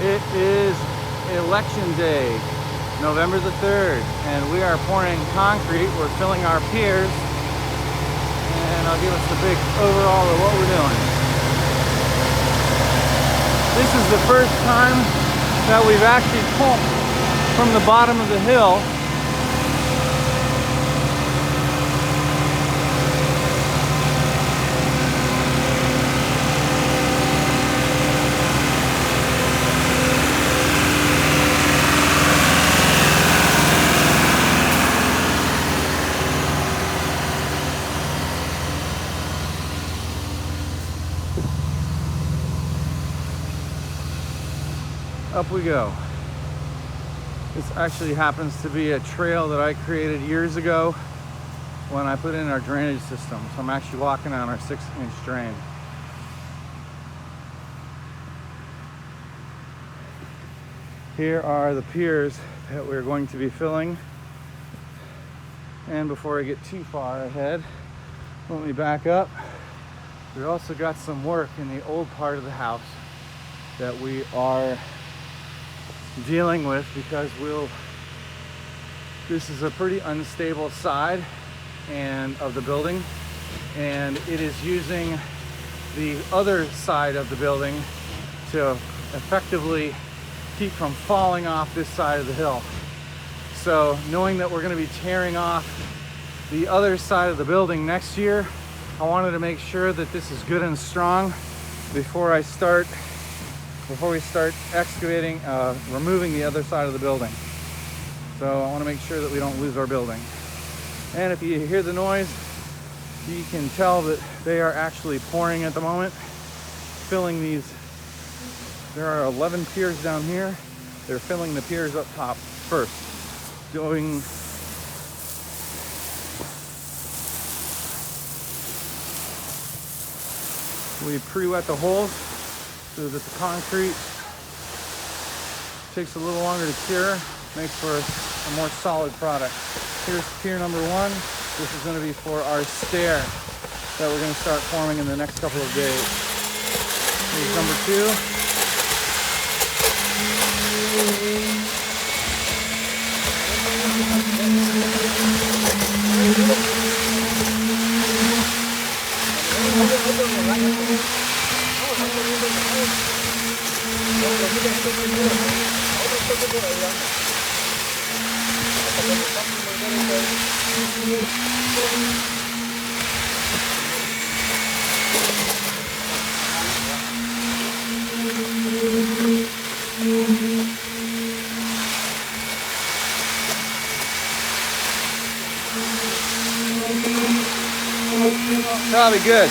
It is election day, November the 3rd, and we are pouring concrete. We're filling our piers, and I'll give us the big overall of what we're doing. This is the first time that we've actually pumped from the bottom of the hill. Up we go. This actually happens to be a trail that I created years ago when I put in our drainage system. So I'm actually walking on our 6-inch drain. Here are the piers that we're going to be filling. And before I get too far ahead, let me back up. We also got some work in the old part of the house that we are dealing with because this is a pretty unstable side of the building, and it is using the other side of the building to effectively keep from falling off this side of the hill. So knowing that we're going to be tearing off the other side of the building next year, I wanted to make sure that this is good and strong before we start excavating, removing the other side of the building. So I want to make sure that we don't lose our building. And if you hear the noise, you can tell that they are actually pouring at the moment, filling these. There are 11 piers down here. They're filling the piers up top first. We pre-wet the holes so that the concrete takes a little longer to cure, makes for a more solid product. Here's pier number 1. This is going to be for our stair that we're going to start forming in the next couple of days. Here's number 2. Probably good.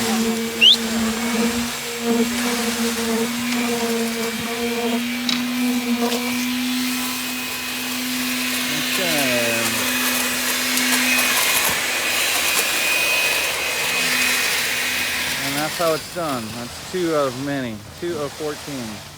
And that's how it's done. That's 2 of many, 2 of 14.